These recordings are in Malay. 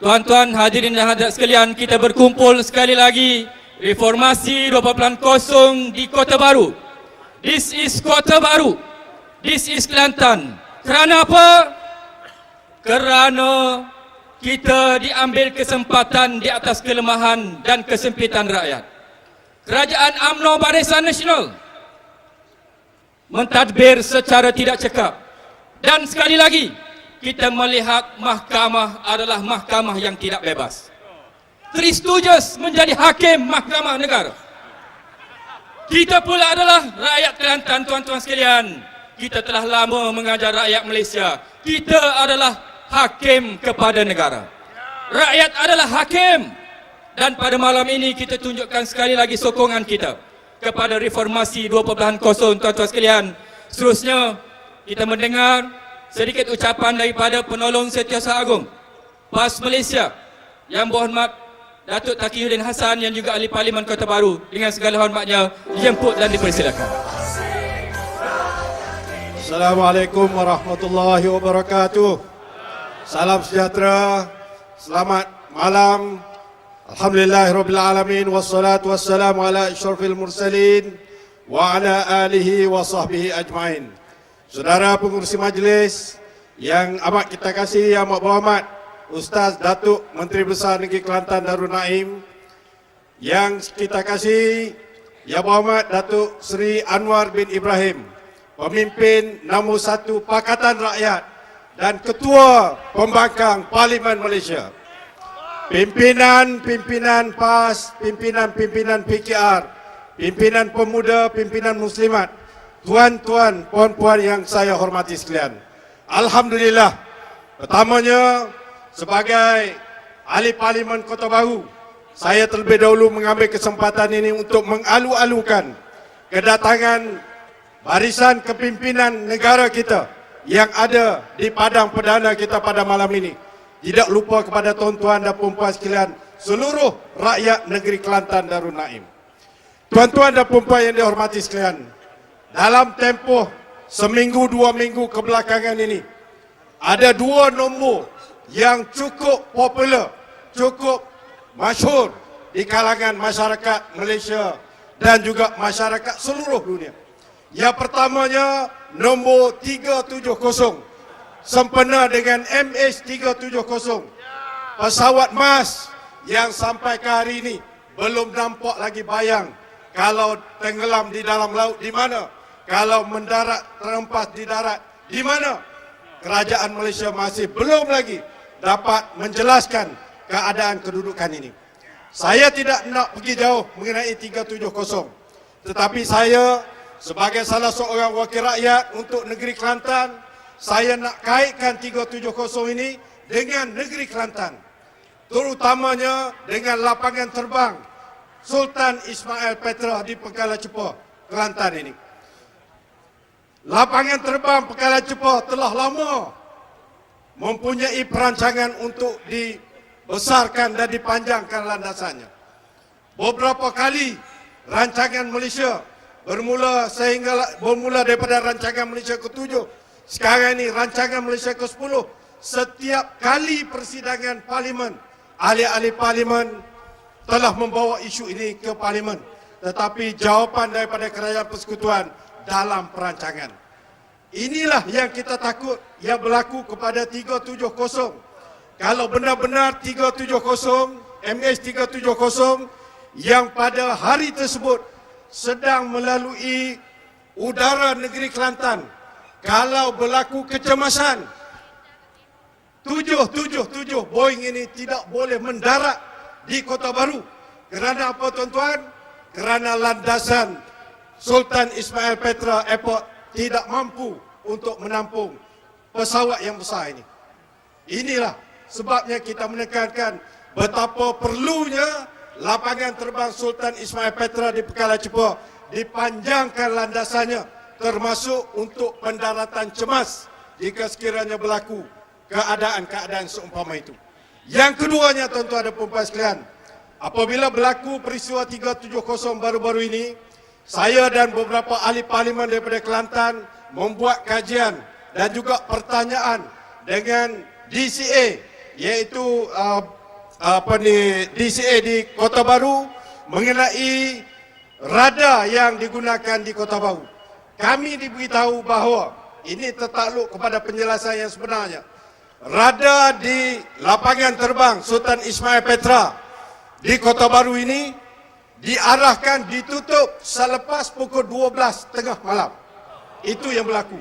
Tuan-tuan hadirin dan hadirat sekalian, kita berkumpul sekali lagi Reformasi 2.0 di Kota Baru. This is Kota Baru. This is Kelantan. Kerana apa? Kerana kita diambil kesempatan di atas kelemahan dan kesempitan rakyat. Kerajaan UMNO Barisan Nasional mentadbir secara tidak cekap. Dan sekali lagi, kita melihat mahkamah adalah mahkamah yang tidak bebas. Three Stooges menjadi hakim mahkamah negara. Kita pula adalah rakyat Kelantan, tuan-tuan sekalian. Kita telah lama mengajar rakyat Malaysia. Kita adalah hakim kepada negara. Rakyat adalah hakim. Dan pada malam ini kita tunjukkan sekali lagi sokongan kita kepada Reformasi 2.0, tuan-tuan sekalian. Seterusnya, kita mendengar sedikit ucapan daripada Penolong Setiausaha Agong PAS Malaysia, Yang Berhormat Datuk Taqiyuddin Hassan yang juga Ahli Parlimen Kota Baru, dengan segala hormatnya dijemput dan dipersilakan. Assalamualaikum warahmatullahi wabarakatuh. Salam sejahtera, selamat malam. Alhamdulillahirabbil alamin, wassalatu wassalamu ala asyrafil mursalin wa ala alihi wa sahbihi ajmain. Saudara pengurusi majlis yang amat kita kasihi, yang amat berhormat Ustaz Datuk Menteri Besar Negeri Kelantan Darul Naim, yang kita kasihi Yang Berhormat Datuk Seri Anwar bin Ibrahim, pemimpin nombor 1 Pakatan Rakyat dan Ketua Pembangkang Parlimen Malaysia, pimpinan PAS, pimpinan PKR, pimpinan pemuda, pimpinan muslimat, tuan-tuan, puan-puan yang saya hormati sekalian. Alhamdulillah, pertamanya sebagai Ahli Parlimen Kota Baru, saya terlebih dahulu mengambil kesempatan ini untuk mengalu-alukan kedatangan barisan kepimpinan negara kita yang ada di padang perdana kita pada malam ini. Tidak lupa kepada tuan-tuan dan puan-puan sekalian, seluruh rakyat negeri Kelantan Darul Naim. Tuan-tuan dan puan-puan yang dihormati sekalian, dalam tempoh seminggu 2 minggu kebelakangan ini, ada 2 nombor yang cukup popular, cukup masyhur di kalangan masyarakat Malaysia dan juga masyarakat seluruh dunia. Yang pertamanya nombor 370, sempena dengan MH370, pesawat MAS yang sampai ke hari ini belum nampak lagi bayang kalau tenggelam di dalam laut di mana, kalau mendarat terhempas di darat di mana. Kerajaan Malaysia masih belum lagi dapat menjelaskan keadaan kedudukan ini. Saya tidak nak pergi jauh mengenai 370, tetapi saya sebagai salah seorang wakil rakyat untuk negeri Kelantan, saya nak kaitkan 370 ini dengan negeri Kelantan, terutamanya dengan lapangan terbang Sultan Ismail Petra di Pekala Cepa, Kelantan ini. Lapangan terbang Pekala Cepa telah lama mempunyai perancangan untuk dibesarkan dan dipanjangkan landasannya. Beberapa kali rancangan Malaysia bermula daripada rancangan Malaysia ke-7, sekarang ini rancangan Malaysia ke-10. Setiap kali persidangan parlimen, ahli-ahli parlimen telah membawa isu ini ke parlimen, tetapi jawapan daripada kerajaan persekutuan dalam perancangan. Inilah yang kita takut yang berlaku kepada 370. Kalau benar-benar 370, MH370 yang pada hari tersebut sedang melalui udara negeri Kelantan, kalau berlaku kecemasan, 777 Boeing ini tidak boleh mendarat di Kota Baru. Kerana apa, tuan-tuan? Kerana landasan Sultan Ismail Petra Airport tidak mampu untuk menampung pesawat yang besar ini. Inilah sebabnya kita menekankan betapa perlunya lapangan terbang Sultan Ismail Petra di Pekala Cepa dipanjangkan landasannya, termasuk untuk pendaratan cemas jika sekiranya berlaku keadaan-keadaan seumpama itu. Yang keduanya, tuan-tuan dan puan-puan sekalian, apabila berlaku peristiwa 370 baru-baru ini, saya dan beberapa ahli parlimen daripada Kelantan membuat kajian dan juga pertanyaan dengan DCA, iaitu DCA di Kota Baru mengenai radar yang digunakan di Kota Baru. Kami diberitahu bahawa ini tertakluk kepada penjelasan yang sebenarnya. Radar di lapangan terbang Sultan Ismail Petra di Kota Baru ini diarahkan ditutup selepas pukul 12 tengah malam. Itu yang berlaku.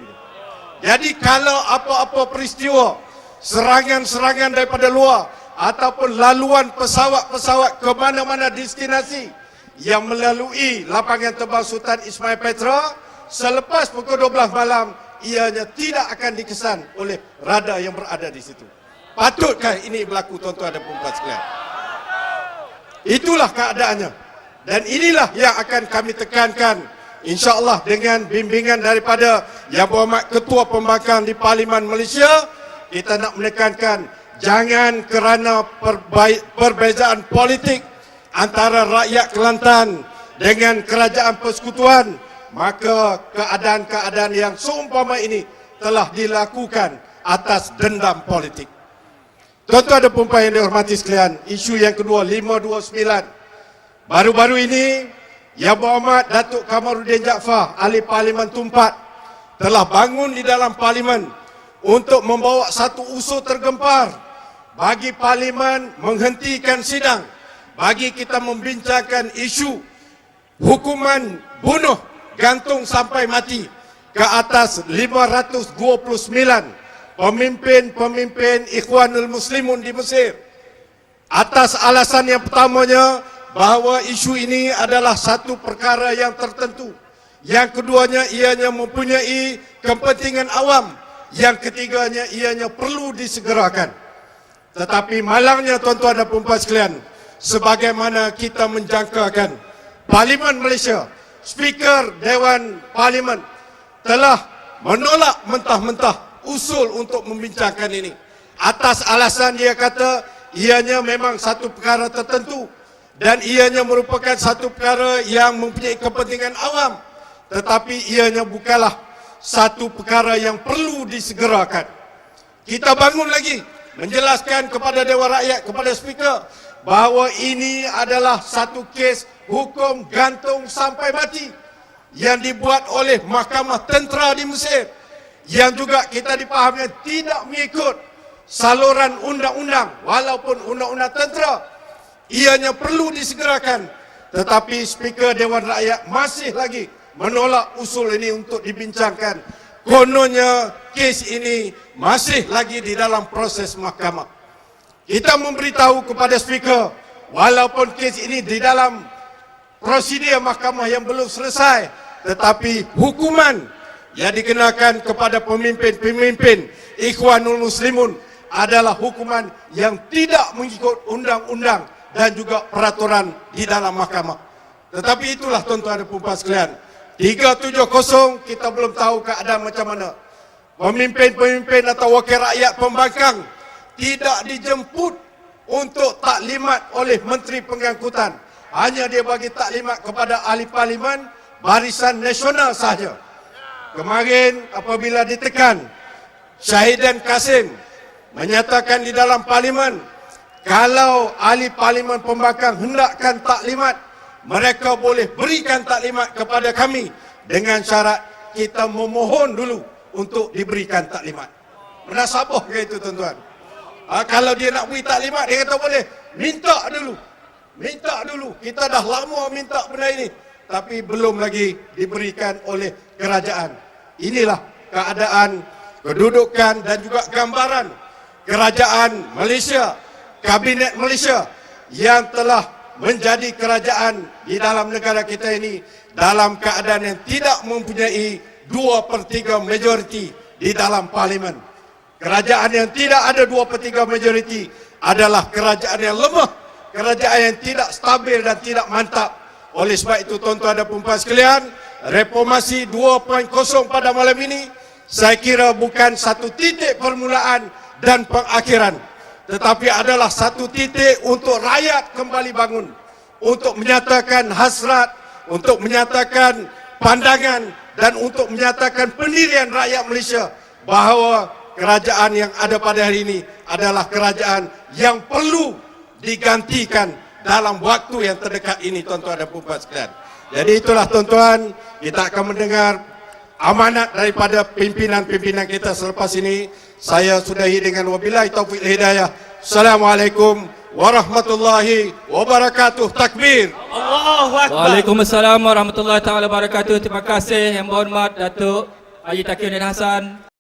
Jadi kalau apa-apa peristiwa serangan-serangan daripada luar ataupun laluan pesawat-pesawat ke mana-mana destinasi yang melalui lapangan terbang Sultan Ismail Petra selepas pukul 12 malam, ianya tidak akan dikesan oleh radar yang berada di situ. Patutkah ini berlaku, tuan-tuan dan puan-puan sekalian? Itulah keadaannya. Dan inilah yang akan kami tekankan, insya-Allah dengan bimbingan daripada Yang Berhormat Ketua Pembangkang di Parlimen Malaysia. Kita nak menekankan, jangan kerana perbezaan politik antara rakyat Kelantan dengan kerajaan persekutuan, maka keadaan-keadaan yang seumpama ini telah dilakukan atas dendam politik. Tuan-tuan dan puan-puan yang dihormati sekalian, isu yang kedua, 529. Baru-baru ini, Yang Berhormat Datuk Kamaruddin Jaafar, Ahli Parlimen Tumpat, telah bangun di dalam Parlimen untuk membawa satu usul tergempar bagi Parlimen menghentikan sidang, bagi kita membincangkan isu hukuman bunuh gantung sampai mati ke atas 529 pemimpin-pemimpin Ikhwanul Muslimun di Mesir. Atas alasan yang pertamanya, bahawa isu ini adalah satu perkara yang tertentu. Yang keduanya, ianya mempunyai kepentingan awam. Yang ketiganya, ianya perlu disegerakan. Tetapi malangnya, tuan-tuan dan puan-puan sekalian, sebagaimana kita menjangkakan, Parlimen Malaysia, Speaker Dewan Parlimen telah menolak mentah-mentah usul untuk membincangkan ini. Atas alasan dia kata, ianya memang satu perkara tertentu dan ianya merupakan satu perkara yang mempunyai kepentingan awam, tetapi ianya bukanlah satu perkara yang perlu disegerakan. Kita bangun lagi menjelaskan kepada Dewan Rakyat, kepada Speaker, bahawa ini adalah satu kes hukum gantung sampai mati yang dibuat oleh Mahkamah Tentera di Mesir, yang juga kita dipahami tidak mengikut saluran undang-undang, walaupun undang-undang tentera. Ianya perlu disegerakan, tetapi Speaker Dewan Rakyat masih lagi menolak usul ini untuk dibincangkan. Kononnya kes ini masih lagi di dalam proses mahkamah. Kita memberitahu kepada Speaker, walaupun kes ini di dalam prosedur mahkamah yang belum selesai, tetapi hukuman yang dikenakan kepada pemimpin-pemimpin Ikhwanul Muslimun adalah hukuman yang tidak mengikut undang-undang dan juga peraturan di dalam mahkamah. Tetapi itulah, tuan-tuan dan puan-puan sekalian, 370 kita belum tahu keadaan macam mana. Pemimpin-pemimpin atau wakil rakyat pembangkang tidak dijemput untuk taklimat oleh Menteri Pengangkutan. Hanya dia bagi taklimat kepada ahli parlimen Barisan Nasional sahaja. Kemarin apabila ditekan, Syahidan Kasim menyatakan di dalam parlimen, kalau ahli parlimen pembangkang hendakkan taklimat, mereka boleh berikan taklimat kepada kami dengan syarat kita memohon dulu untuk diberikan taklimat. Menasabah ke itu, tuan-tuan? Kalau dia nak beri taklimat, dia kata boleh. Minta dulu. Minta dulu. Kita dah lama minta benda ini, tapi belum lagi diberikan oleh kerajaan. Inilah keadaan, kedudukan dan juga gambaran kerajaan Malaysia, Kabinet Malaysia yang telah menjadi kerajaan di dalam negara kita ini dalam keadaan yang tidak mempunyai 2/3 majoriti di dalam parlimen. Kerajaan yang tidak ada 2/3 majoriti adalah kerajaan yang lemah, kerajaan yang tidak stabil dan tidak mantap. Oleh sebab itu, tuan-tuan dan puan-puan sekalian, reformasi 2.0 pada malam ini saya kira bukan satu titik permulaan dan pengakhiran, tetapi adalah satu titik untuk rakyat kembali bangun, untuk menyatakan hasrat, untuk menyatakan pandangan dan untuk menyatakan pendirian rakyat Malaysia bahawa kerajaan yang ada pada hari ini adalah kerajaan yang perlu digantikan dalam waktu yang terdekat ini, tuan-tuan dan puan-puan sekalian. Jadi itulah tuan-tuan, kita akan mendengar amanat daripada pimpinan-pimpinan kita selepas ini. Saya sudahi dengan wabillahi taufiq hidayah. Assalamualaikum warahmatullahi wabarakatuh. Takbir. Allahu Akbar. Waalaikumsalam warahmatullahi taala wabarakatuh. Terima kasih yang berhormat Datuk Haji Taqiyuddin Hasan.